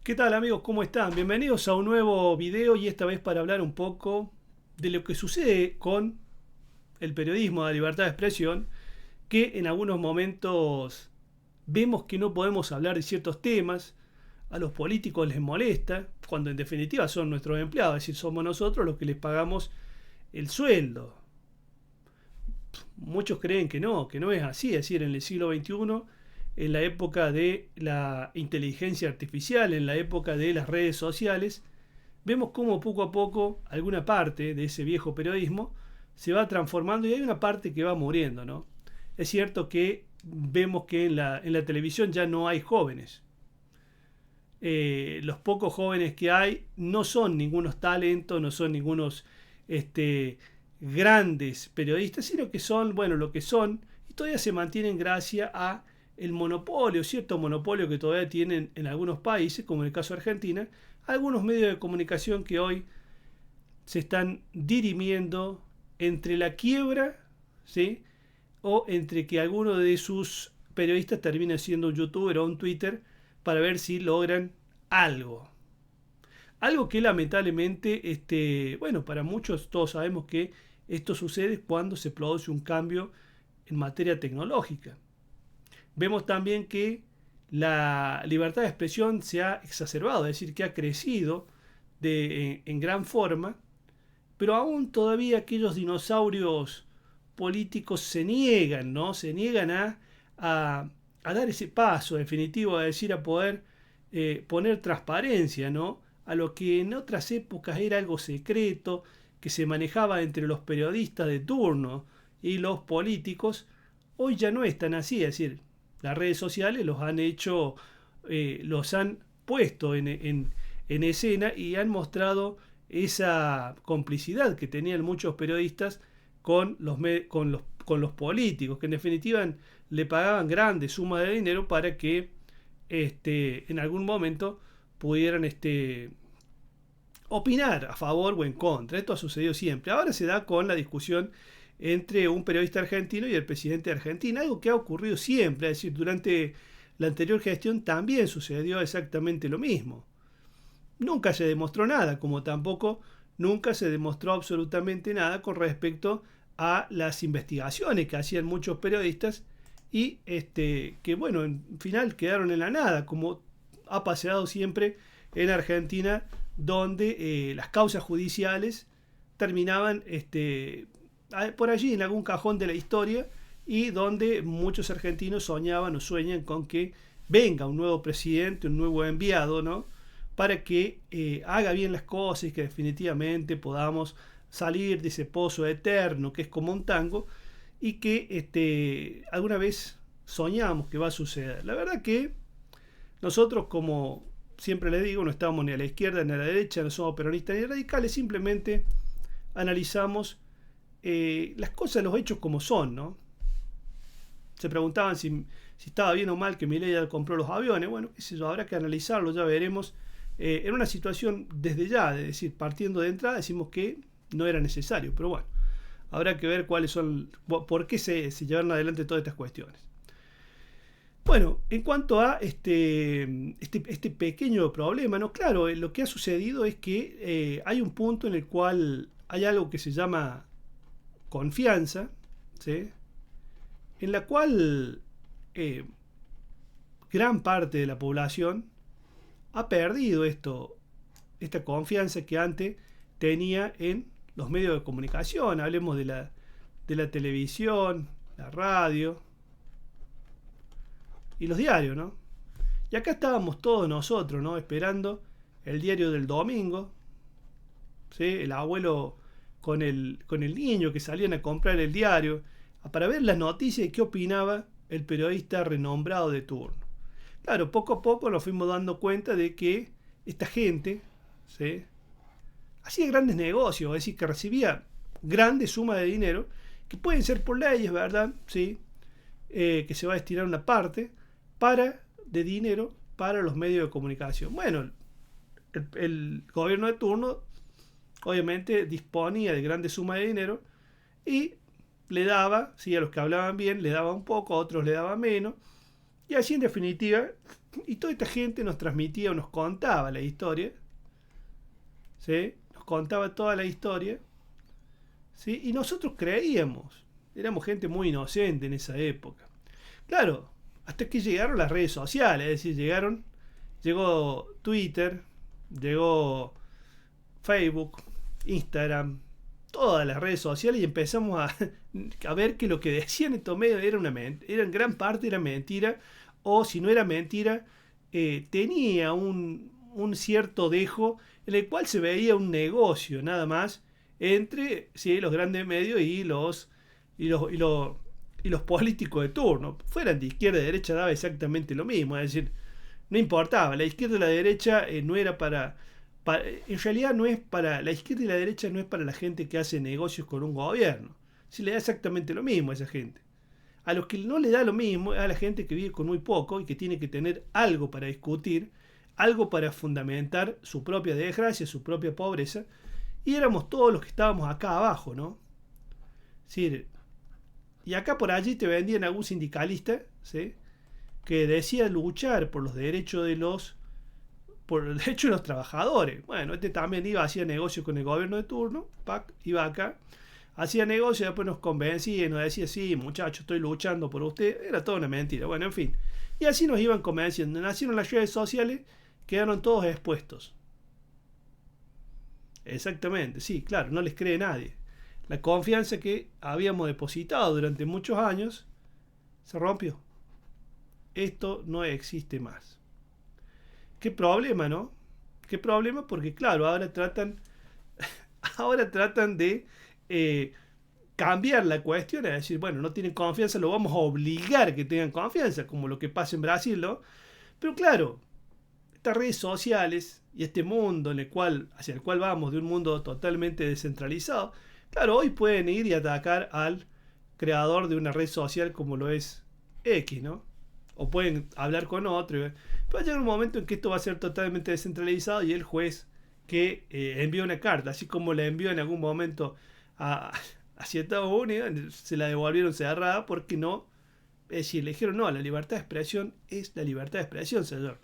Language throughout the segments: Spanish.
¿Qué tal amigos? ¿Cómo están? Bienvenidos a un nuevo video y esta vez para hablar un poco de lo que sucede con el periodismo, la libertad de expresión, que en algunos momentos vemos que no podemos hablar de ciertos temas, a los políticos les molesta, cuando en definitiva son nuestros empleados, es decir, somos nosotros los que les pagamos el sueldo. Muchos creen que no es así, es decir, en el siglo XXI, en la época de la inteligencia artificial, en la época de las redes sociales, vemos cómo poco a poco alguna parte de ese viejo periodismo se va transformando y hay una parte que va muriendo, ¿no? Es cierto que vemos que en la televisión ya no hay jóvenes. Los pocos jóvenes que hay no son ningunos talentos, no son ningunos este, grandes periodistas, sino que son, bueno, lo que son, y todavía se mantienen gracias a el monopolio, cierto monopolio que todavía tienen en algunos países, como en el caso de Argentina, algunos medios de comunicación que hoy se están dirimiendo entre la quiebra, ¿sí? O entre que alguno de sus periodistas termine siendo un youtuber o un Twitter para ver si logran algo. Algo que lamentablemente, bueno, para muchos todos sabemos que esto sucede cuando se produce un cambio en materia tecnológica. Vemos también que la libertad de expresión se ha exacerbado, es decir, que ha crecido en gran forma, pero aún todavía aquellos dinosaurios políticos se niegan, ¿no? Se niegan a dar ese paso definitivo, a decir, a poder poner transparencia, ¿no? A lo que en otras épocas era algo secreto, que se manejaba entre los periodistas de turno y los políticos, hoy ya no es tan así, es decir, las redes sociales los han hecho, los han puesto en escena y han mostrado esa complicidad que tenían muchos periodistas con los políticos, que en definitiva le pagaban grandes sumas de dinero para que en algún momento pudieran opinar a favor o en contra. Esto ha sucedido siempre. Ahora se da con la discusión entre un periodista argentino y el presidente de Argentina, algo que ha ocurrido siempre, es decir, durante la anterior gestión también sucedió exactamente lo mismo. Nunca se demostró nada, como tampoco nunca se demostró absolutamente nada con respecto a las investigaciones que hacían muchos periodistas y que bueno, en final quedaron en la nada, como ha pasado siempre en Argentina, donde las causas judiciales terminaban por allí en algún cajón de la historia y donde muchos argentinos soñaban o sueñan con que venga un nuevo presidente, un nuevo enviado, ¿no? Para que haga bien las cosas y que definitivamente podamos salir de ese pozo eterno que es como un tango y que alguna vez soñamos que va a suceder. La verdad que nosotros, como siempre les digo, no estamos ni a la izquierda ni a la derecha, no somos peronistas ni radicales, simplemente analizamos las cosas, los hechos como son, ¿no? Se preguntaban si estaba bien o mal que Milei ya compró los aviones. Bueno, qué sé yo, habrá que analizarlo, ya veremos. En una situación desde ya, es decir, partiendo de entrada, decimos que no era necesario, pero bueno, habrá que ver cuáles son, por qué se llevaron adelante todas estas cuestiones. Bueno, en cuanto a este pequeño problema, ¿no? Claro, lo que ha sucedido es que hay un punto en el cual hay algo que se llama confianza, ¿sí? En la cual eh, gran parte de la población ha perdido esta confianza que antes tenía en los medios de comunicación. Hablemos de la televisión, la radio y los diarios, ¿no? Y acá estábamos todos nosotros, ¿no? Esperando el diario del domingo, ¿sí? El abuelo con el niño que salían a comprar el diario para ver las noticias y qué opinaba el periodista renombrado de turno. Claro, poco a poco nos fuimos dando cuenta de que esta gente, ¿sí?, hacía grandes negocios, es decir, que recibía grandes sumas de dinero, que pueden ser por leyes, ¿verdad? ¿Sí? Que se va a destinar una parte de dinero para los medios de comunicación. Bueno, el gobierno de turno obviamente disponía de grandes sumas de dinero y le daba, ¿sí?, a los que hablaban bien le daba un poco, a otros le daba menos, Y así en definitiva, y toda esta gente nos transmitía o nos contaba la historia, ¿sí? Nos contaba toda la historia, ¿sí? Y nosotros creíamos, éramos gente muy inocente en esa época. Claro, hasta que llegaron las redes sociales, es decir, llegó Twitter, llegó Facebook, Instagram, todas las redes sociales y empezamos a ver que lo que decían estos medios era en gran parte era mentira, o si no era mentira, tenía un cierto dejo en el cual se veía un negocio nada más entre, sí, los grandes medios y los políticos de turno. Fueran de izquierda y de derecha daba exactamente lo mismo, es decir, no importaba, la izquierda y la derecha no era en realidad no es para, la izquierda y la derecha no es para la gente que hace negocios con un gobierno. Si le da exactamente lo mismo a esa gente. A los que no le da lo mismo es a la gente que vive con muy poco y que tiene que tener algo para discutir, algo para fundamentar su propia desgracia, su propia pobreza. Y éramos todos los que estábamos acá abajo, ¿no? Sí, y acá por allí te vendían algún sindicalista, ¿sí? Que decía luchar por el derecho de los trabajadores. Bueno, este también hacía negocio con el gobierno de turno, iba acá, hacía negocio y después nos convencía y nos decía, sí, muchachos, estoy luchando por usted. Era toda una mentira. Bueno, en fin. Y así nos iban convenciendo. Nacieron las redes sociales, quedaron todos expuestos. Exactamente, sí, claro, no les cree nadie. La confianza que habíamos depositado durante muchos años se rompió. Esto no existe más. Qué problema, ¿no? Qué problema porque, claro, ahora tratan de cambiar la cuestión, es decir, bueno, no tienen confianza, lo vamos a obligar a que tengan confianza, como lo que pasa en Brasil, ¿no? Pero claro, estas redes sociales y este mundo hacia el cual vamos, de un mundo totalmente descentralizado, claro, hoy pueden ir y atacar al creador de una red social como lo es X, ¿no? O pueden hablar con otro. Pero va a llegar un momento en que esto va a ser totalmente descentralizado y el juez que envió una carta, así como la envió en algún momento hacia Estados Unidos, se la devolvieron cerrada porque no, es decir, le dijeron no, la libertad de expresión es la libertad de expresión, señor.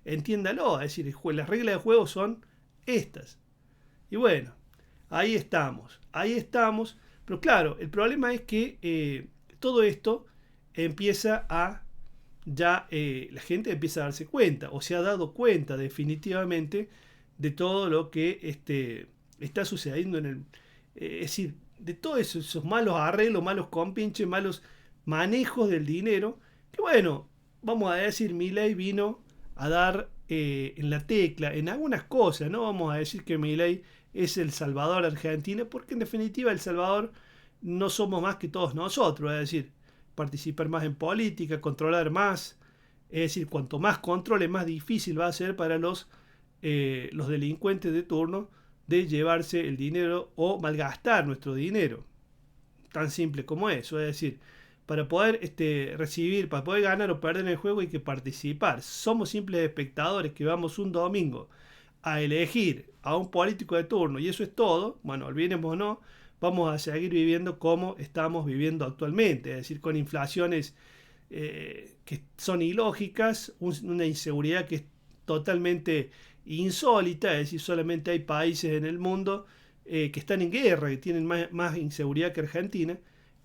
Entiéndalo, es decir, las reglas de juego son estas. Y bueno, ahí estamos, pero claro, el problema es que todo esto empieza la gente empieza a darse cuenta, o se ha dado cuenta definitivamente de todo lo que está sucediendo es decir, de todos esos malos arreglos, malos compinches, malos manejos del dinero, que bueno, vamos a decir, Milei vino a dar en la tecla, en algunas cosas, no vamos a decir que Milei es el Salvador de Argentina, porque en definitiva el Salvador no somos más que todos nosotros, es decir, participar más en política, controlar más, es decir, cuanto más controle, más difícil va a ser para los delincuentes de turno de llevarse el dinero o malgastar nuestro dinero. Tan simple como eso, es decir, para poder recibir, para poder ganar o perder en el juego hay que participar. Somos simples espectadores que vamos un domingo a elegir a un político de turno y eso es todo. Bueno, olvidemos o no, vamos a seguir viviendo como estamos viviendo actualmente, es decir, con inflaciones que son ilógicas, una inseguridad que es totalmente insólita, es decir, solamente hay países en el mundo que están en guerra, que tienen más inseguridad que Argentina.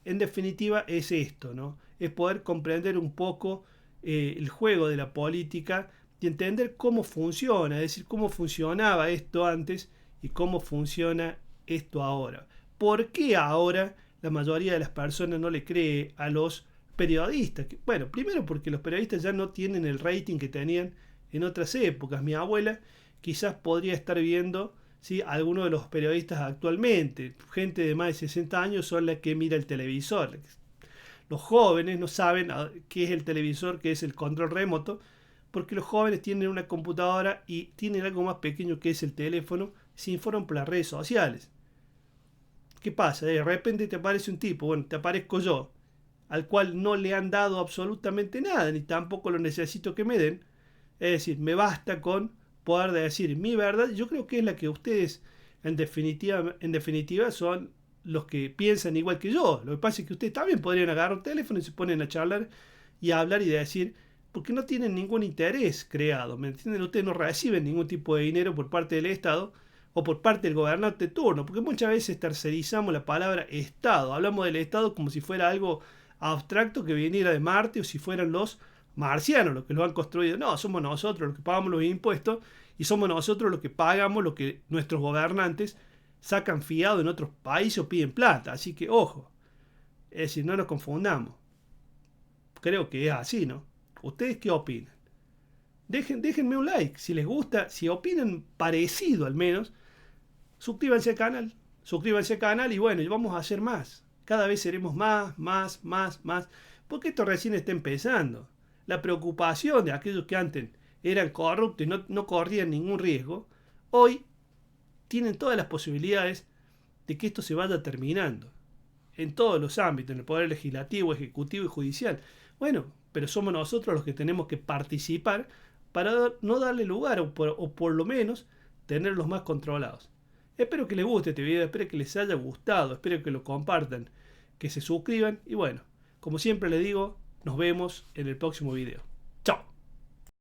En definitiva es esto, ¿no? Es poder comprender un poco el juego de la política y entender cómo funciona, es decir, cómo funcionaba esto antes y cómo funciona esto ahora. ¿Por qué ahora la mayoría de las personas no le cree a los periodistas? Bueno, primero porque los periodistas ya no tienen el rating que tenían en otras épocas. Mi abuela quizás podría estar viendo, ¿sí?, algunos de los periodistas actualmente. Gente de más de 60 años son las que mira el televisor. Los jóvenes no saben qué es el televisor, qué es el control remoto, porque los jóvenes tienen una computadora y tienen algo más pequeño que es el teléfono, se informan por las redes sociales. ¿Qué pasa? De repente te aparece un tipo, bueno, te aparezco yo, al cual no le han dado absolutamente nada, ni tampoco lo necesito que me den. Es decir, me basta con poder decir mi verdad. Yo creo que es la que ustedes, en definitiva, son los que piensan igual que yo. Lo que pasa es que ustedes también podrían agarrar un teléfono y se ponen a charlar y a hablar y decir porque no tienen ningún interés creado, ¿me entienden? Ustedes no reciben ningún tipo de dinero por parte del Estado o por parte del gobernante de turno, porque muchas veces tercerizamos la palabra Estado, hablamos del Estado como si fuera algo abstracto que viniera de Marte o si fueran los marcianos los que lo han construido. No, somos nosotros los que pagamos los impuestos y somos nosotros los que pagamos lo que nuestros gobernantes sacan fiado en otros países o piden plata. Así que ojo, es decir, no nos confundamos. Creo que es así, ¿no? ¿Ustedes qué opinan? Déjenme un like si les gusta, si opinan parecido al menos. Suscríbanse al canal y bueno, vamos a hacer más. Cada vez seremos más, porque esto recién está empezando. La preocupación de aquellos que antes eran corruptos y no corrían ningún riesgo, hoy tienen todas las posibilidades de que esto se vaya terminando. En todos los ámbitos, en el poder legislativo, ejecutivo y judicial. Bueno, pero somos nosotros los que tenemos que participar para no darle lugar o por lo menos tenerlos más controlados. Espero que les guste este video, espero que les haya gustado, espero que lo compartan, que se suscriban y bueno, como siempre les digo, nos vemos en el próximo video.